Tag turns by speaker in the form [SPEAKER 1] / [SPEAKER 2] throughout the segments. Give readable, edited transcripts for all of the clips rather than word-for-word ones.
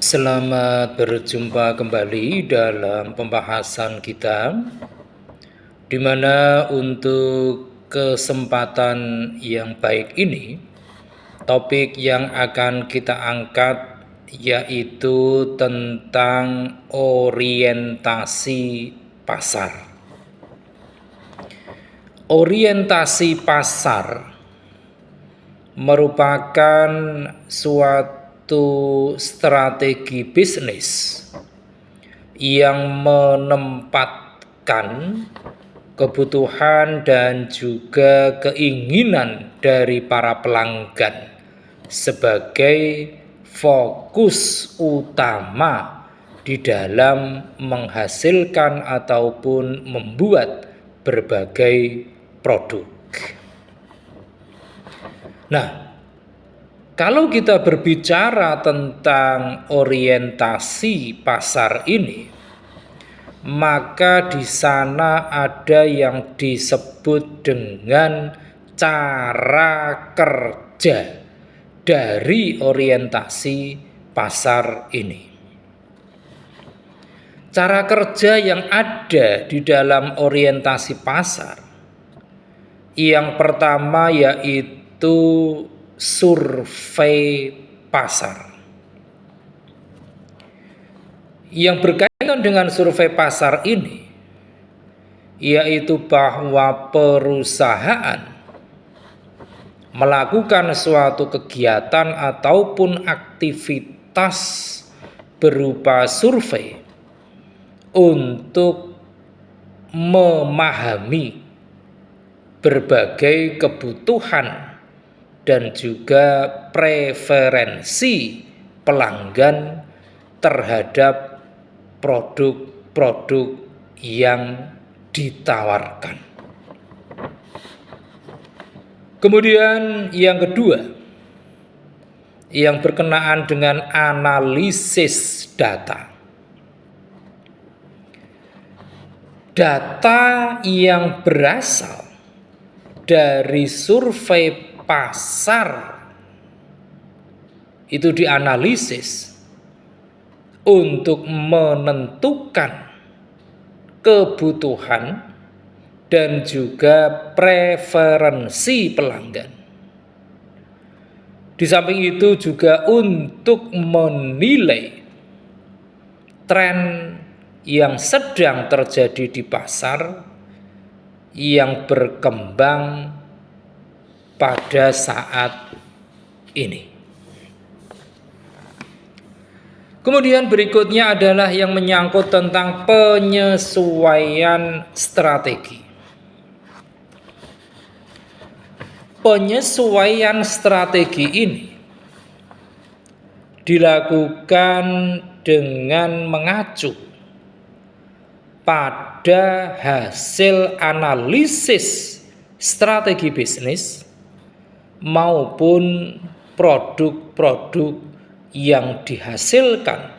[SPEAKER 1] Selamat berjumpa kembali dalam pembahasan kita, di mana untuk kesempatan yang baik ini, topik yang akan kita angkat yaitu tentang orientasi pasar. Orientasi pasar merupakan suatu strategi bisnis yang menempatkan kebutuhan dan juga keinginan dari para pelanggan sebagai fokus utama di dalam menghasilkan ataupun membuat berbagai produk. Nah, kalau kita berbicara tentang orientasi pasar ini, maka di sana ada yang disebut dengan cara kerja dari orientasi pasar ini. Cara kerja yang ada di dalam orientasi pasar, yang pertama yaitu survei pasar. Yang berkaitan dengan survei pasar ini yaitu bahwa perusahaan melakukan suatu kegiatan ataupun aktivitas berupa survei untuk memahami berbagai kebutuhan dan juga preferensi pelanggan terhadap produk-produk yang ditawarkan. Kemudian yang kedua, yang berkenaan dengan analisis data. Data yang berasal dari survei pasar itu dianalisis untuk menentukan kebutuhan dan juga preferensi pelanggan. Di samping itu juga untuk menilai tren yang sedang terjadi di pasar yang berkembang pada saat ini. Kemudian berikutnya adalah yang menyangkut tentang penyesuaian strategi. Penyesuaian strategi ini dilakukan dengan mengacu pada hasil analisis strategi bisnis maupun produk-produk yang dihasilkan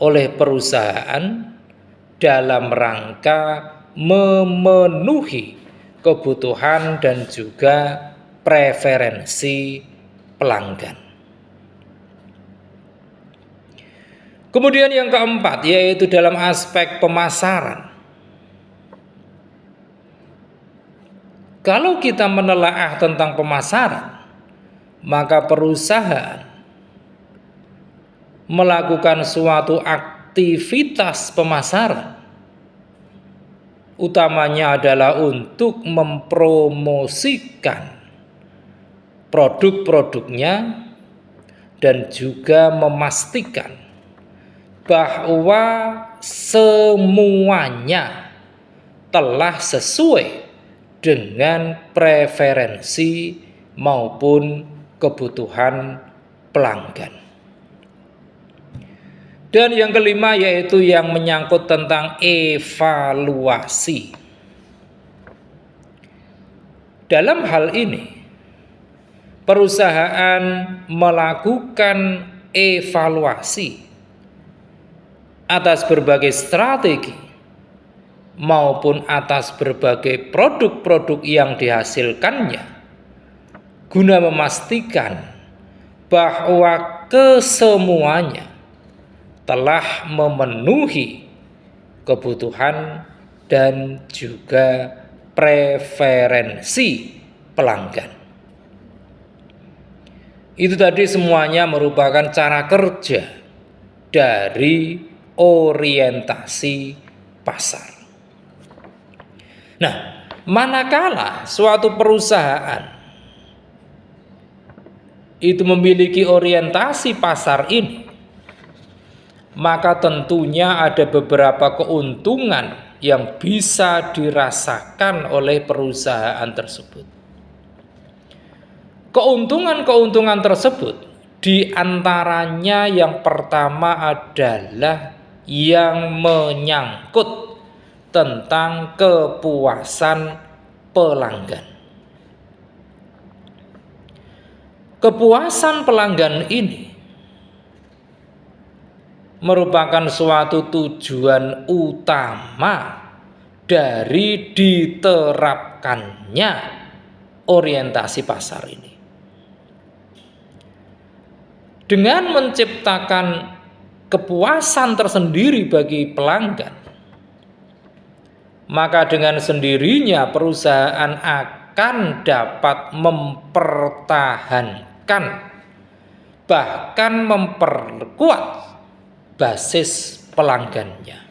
[SPEAKER 1] oleh perusahaan dalam rangka memenuhi kebutuhan dan juga preferensi pelanggan. Kemudian yang keempat yaitu dalam aspek pemasaran. Kalau kita menelaah tentang pemasaran, maka perusahaan melakukan suatu aktivitas pemasaran, utamanya adalah untuk mempromosikan produk-produknya dan juga memastikan bahwa semuanya telah sesuai dengan preferensi maupun kebutuhan pelanggan. Dan yang kelima yaitu yang menyangkut tentang evaluasi. Dalam hal ini, perusahaan melakukan evaluasi atas berbagai strategi maupun atas berbagai produk-produk yang dihasilkannya guna memastikan bahwa kesemuanya telah memenuhi kebutuhan dan juga preferensi pelanggan. Itu tadi semuanya merupakan cara kerja dari orientasi pasar. Nah, manakala suatu perusahaan itu memiliki orientasi pasar ini, maka tentunya ada beberapa keuntungan yang bisa dirasakan oleh perusahaan tersebut. Keuntungan-keuntungan tersebut diantaranya yang pertama adalah yang menyangkut tentang kepuasan pelanggan. Kepuasan pelanggan ini merupakan suatu tujuan utama dari diterapkannya orientasi pasar ini. Dengan menciptakan kepuasan tersendiri bagi pelanggan, maka dengan sendirinya perusahaan akan dapat mempertahankan, bahkan memperkuat basis pelanggannya.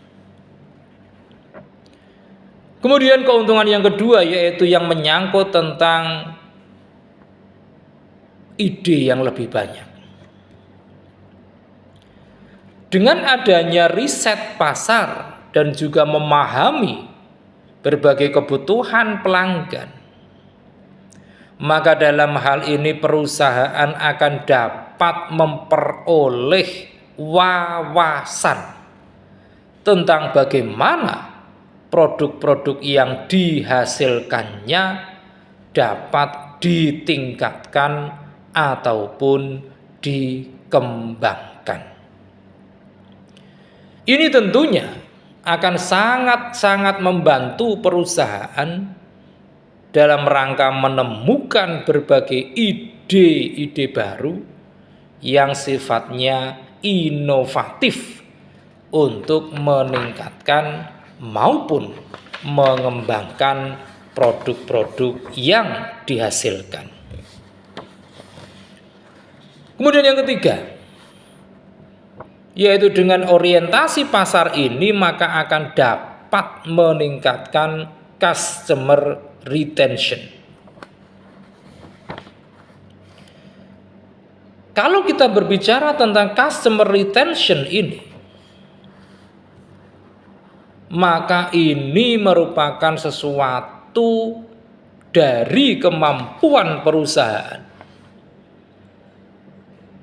[SPEAKER 1] Kemudian keuntungan yang kedua yaitu yang menyangkut tentang ide yang lebih banyak. Dengan adanya riset pasar dan juga memahami berbagai kebutuhan pelanggan, maka dalam hal ini perusahaan akan dapat memperoleh wawasan tentang bagaimana produk-produk yang dihasilkannya dapat ditingkatkan ataupun dikembangkan. Ini tentunya akan sangat-sangat membantu perusahaan dalam rangka menemukan berbagai ide-ide baru yang sifatnya inovatif untuk meningkatkan maupun mengembangkan produk-produk yang dihasilkan. Kemudian yang ketiga, yaitu dengan orientasi pasar ini maka akan dapat meningkatkan customer retention. Kalau kita berbicara tentang customer retention ini, maka ini merupakan sesuatu dari kemampuan perusahaan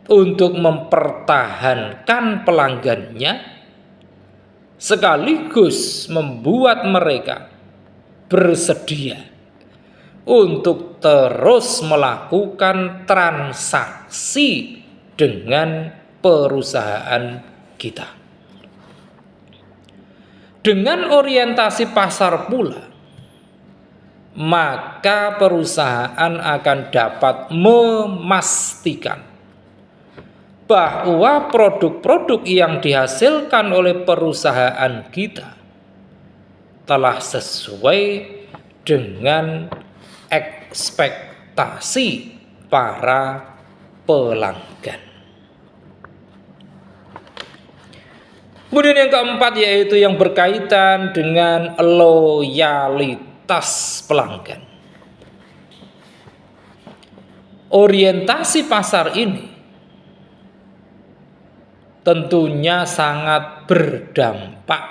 [SPEAKER 1] untuk mempertahankan pelanggannya sekaligus membuat mereka bersedia untuk terus melakukan transaksi dengan perusahaan kita. Dengan orientasi pasar pula, maka perusahaan akan dapat memastikan bahwa produk-produk yang dihasilkan oleh perusahaan kita telah sesuai dengan ekspektasi para pelanggan. Kemudian yang keempat yaitu yang berkaitan dengan loyalitas pelanggan. Orientasi pasar ini tentunya sangat berdampak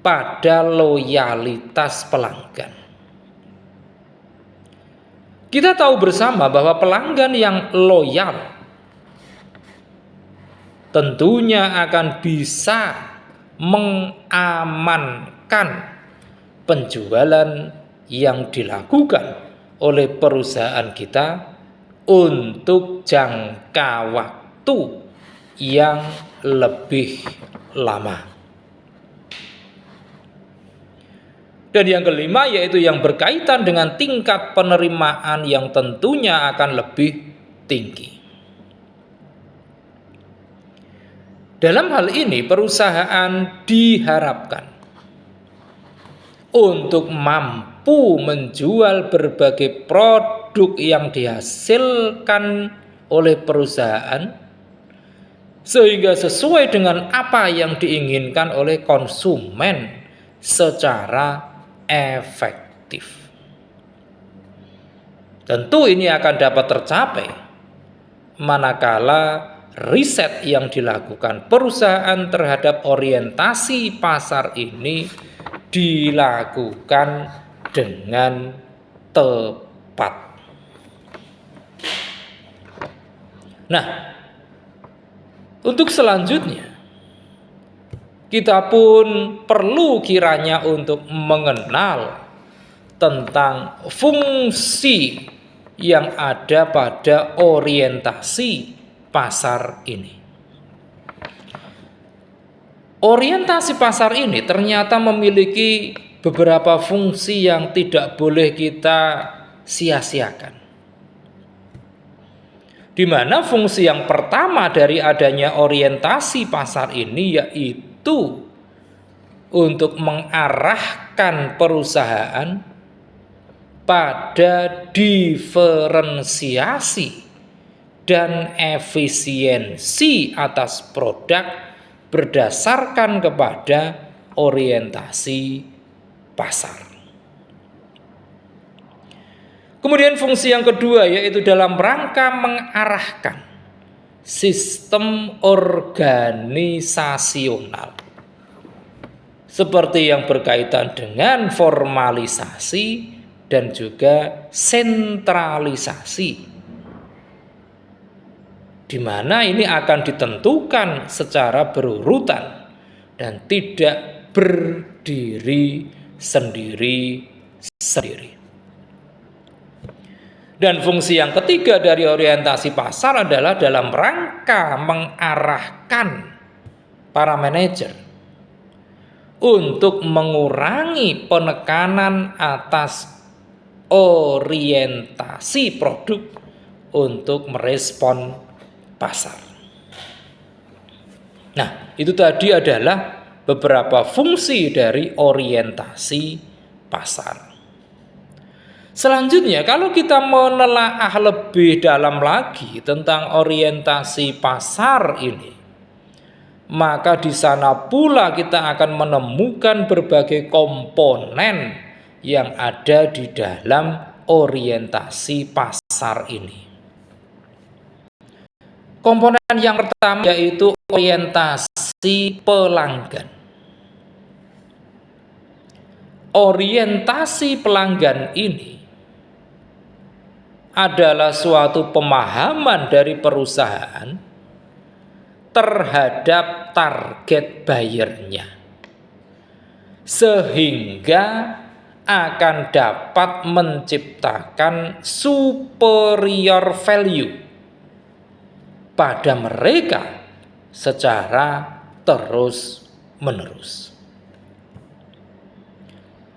[SPEAKER 1] pada loyalitas pelanggan. Kita tahu bersama bahwa pelanggan yang loyal tentunya akan bisa mengamankan penjualan yang dilakukan oleh perusahaan kita untuk jangka waktu yang lebih lama. Dan yang kelima yaitu yang berkaitan dengan tingkat penerimaan yang tentunya akan lebih tinggi. Dalam hal ini perusahaan diharapkan untuk mampu menjual berbagai produk yang dihasilkan oleh perusahaan sehingga sesuai dengan apa yang diinginkan oleh konsumen secara efektif. Tentu ini akan dapat tercapai manakala riset yang dilakukan perusahaan terhadap orientasi pasar ini dilakukan dengan tepat. Nah, untuk selanjutnya kita pun perlu kiranya untuk mengenal tentang fungsi yang ada pada orientasi pasar ini. Orientasi pasar ini ternyata memiliki beberapa fungsi yang tidak boleh kita sia-siakan. Di mana fungsi yang pertama dari adanya orientasi pasar ini yaitu untuk mengarahkan perusahaan pada diferensiasi dan efisiensi atas produk berdasarkan kepada orientasi pasar. Kemudian fungsi yang kedua yaitu dalam rangka mengarahkan sistem organisasional seperti yang berkaitan dengan formalisasi dan juga sentralisasi, di mana ini akan ditentukan secara berurutan dan tidak berdiri sendiri-sendiri. Dan fungsi yang ketiga dari orientasi pasar adalah dalam rangka mengarahkan para manajer untuk mengurangi penekanan atas orientasi produk untuk merespon pasar. Nah, itu tadi adalah beberapa fungsi dari orientasi pasar. Selanjutnya, kalau kita menelaah lebih dalam lagi tentang orientasi pasar ini, maka di sana pula kita akan menemukan berbagai komponen yang ada di dalam orientasi pasar ini. Komponen yang pertama yaitu orientasi pelanggan. Orientasi pelanggan ini adalah suatu pemahaman dari perusahaan terhadap target buyer-nya, sehingga akan dapat menciptakan superior value pada mereka secara terus-menerus.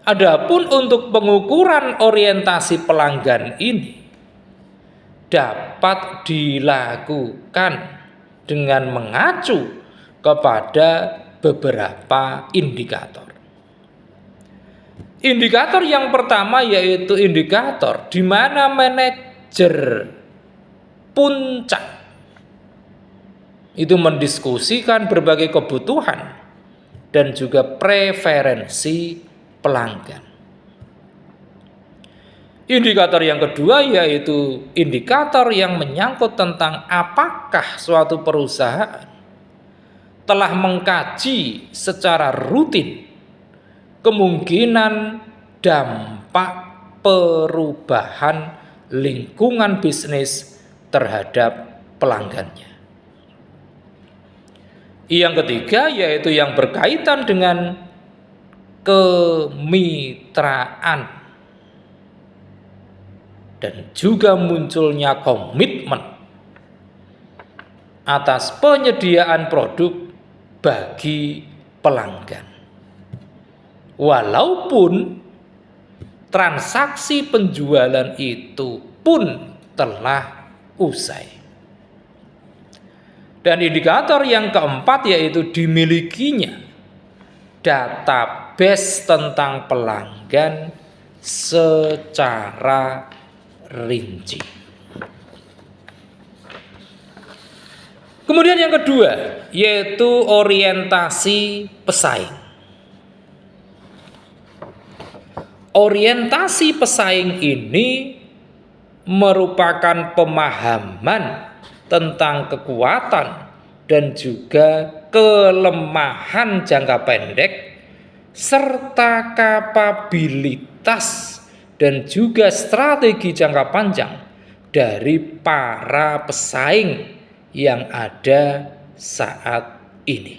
[SPEAKER 1] Adapun untuk pengukuran orientasi pelanggan ini dapat dilakukan dengan mengacu kepada beberapa indikator. Indikator yang pertama yaitu indikator di mana manajer puncak itu mendiskusikan berbagai kebutuhan dan juga preferensi pelanggan. Indikator yang kedua yaitu indikator yang menyangkut tentang apakah suatu perusahaan telah mengkaji secara rutin kemungkinan dampak perubahan lingkungan bisnis terhadap pelanggannya. Yang ketiga yaitu yang berkaitan dengan kemitraan dan juga munculnya komitmen atas penyediaan produk bagi pelanggan. Walaupun transaksi penjualan itu pun telah usai. Dan indikator yang keempat yaitu dimilikinya database tentang pelanggan secara rinci. Kemudian yang kedua yaitu orientasi pesaing. Orientasi pesaing ini merupakan pemahaman tentang kekuatan dan juga kelemahan jangka pendek serta kapabilitas dan juga strategi jangka panjang dari para pesaing yang ada saat ini.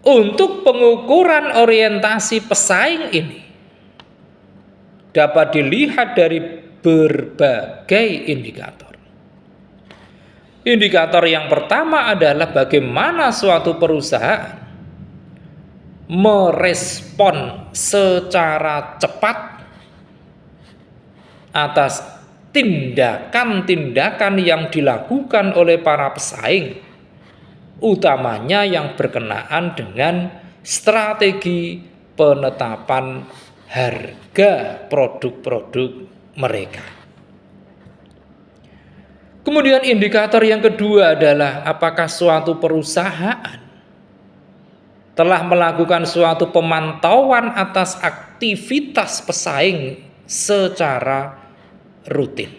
[SPEAKER 1] Untuk pengukuran orientasi pesaing ini dapat dilihat dari berbagai indikator. Indikator yang pertama adalah bagaimana suatu perusahaan merespon secara cepat atas tindakan-tindakan yang dilakukan oleh para pesaing, utamanya yang berkenaan dengan strategi penetapan harga produk-produk mereka. Kemudian indikator yang kedua adalah apakah suatu perusahaan telah melakukan suatu pemantauan atas aktivitas pesaing secara rutin.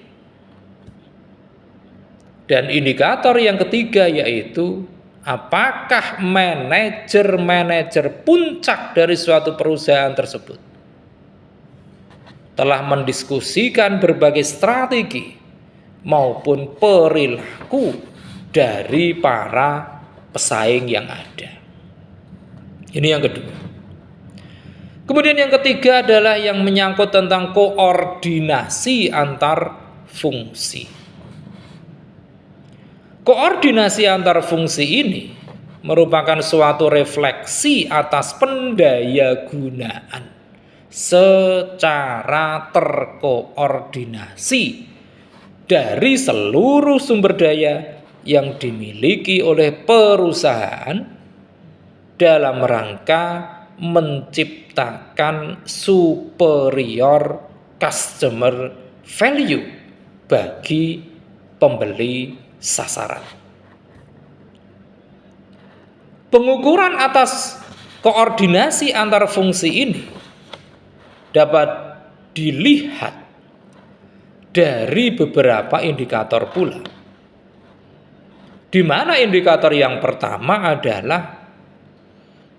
[SPEAKER 1] Dan indikator yang ketiga yaitu apakah manajer-manajer puncak dari suatu perusahaan tersebut telah mendiskusikan berbagai strategi maupun perilaku dari para pesaing yang ada. Ini yang kedua. Kemudian yang ketiga adalah yang menyangkut tentang koordinasi antar fungsi. Koordinasi antar fungsi ini merupakan suatu refleksi atas pendayagunaan secara terkoordinasi dari seluruh sumber daya yang dimiliki oleh perusahaan dalam rangka menciptakan superior customer value bagi pembeli sasaran. Pengukuran atas koordinasi antar fungsi ini dapat dilihat dari beberapa indikator pula. Di mana indikator yang pertama adalah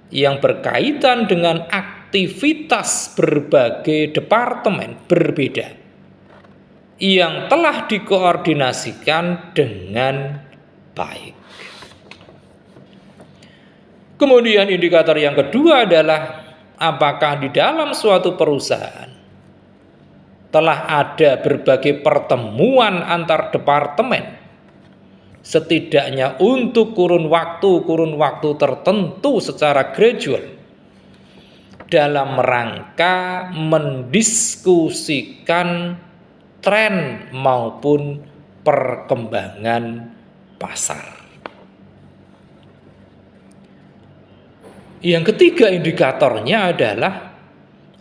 [SPEAKER 1] yang berkaitan dengan aktivitas berbagai departemen berbeda yang telah dikoordinasikan dengan baik. Kemudian indikator yang kedua adalah apakah di dalam suatu perusahaan telah ada berbagai pertemuan antar departemen setidaknya untuk kurun waktu tertentu secara gradual dalam rangka mendiskusikan tren maupun perkembangan pasar. Yang ketiga indikatornya adalah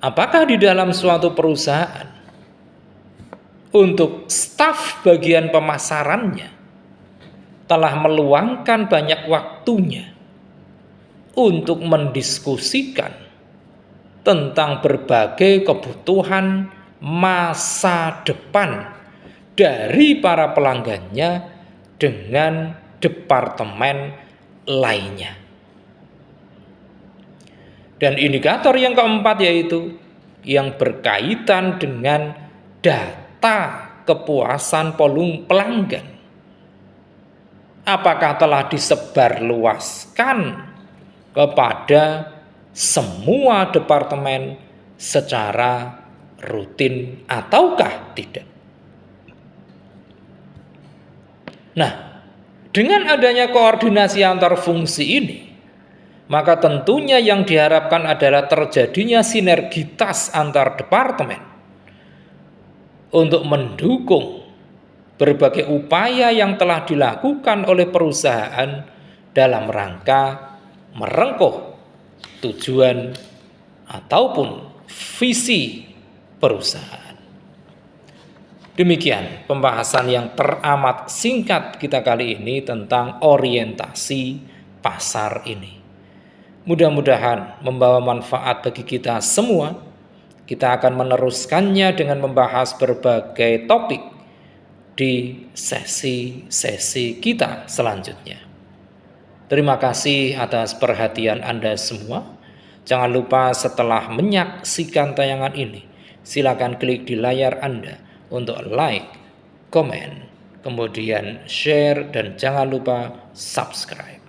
[SPEAKER 1] apakah di dalam suatu perusahaan untuk staf bagian pemasarannya telah meluangkan banyak waktunya untuk mendiskusikan tentang berbagai kebutuhan masa depan dari para pelanggannya dengan departemen lainnya. Dan indikator yang keempat yaitu yang berkaitan dengan data kepuasan pelanggan. Apakah telah disebarluaskan kepada semua departemen secara rutin ataukah tidak? Nah, dengan adanya koordinasi antar fungsi ini, maka tentunya yang diharapkan adalah terjadinya sinergitas antar departemen, untuk mendukung berbagai upaya yang telah dilakukan oleh perusahaan dalam rangka merengkuh tujuan ataupun visi perusahaan. Demikian pembahasan yang teramat singkat kita kali ini tentang orientasi pasar ini. Mudah-mudahan membawa manfaat bagi kita semua. Kita akan meneruskannya dengan membahas berbagai topik di sesi-sesi kita selanjutnya. Terima kasih atas perhatian Anda semua. Jangan lupa setelah menyaksikan tayangan ini, silakan klik di layar Anda untuk like, komen, kemudian share, dan jangan lupa subscribe.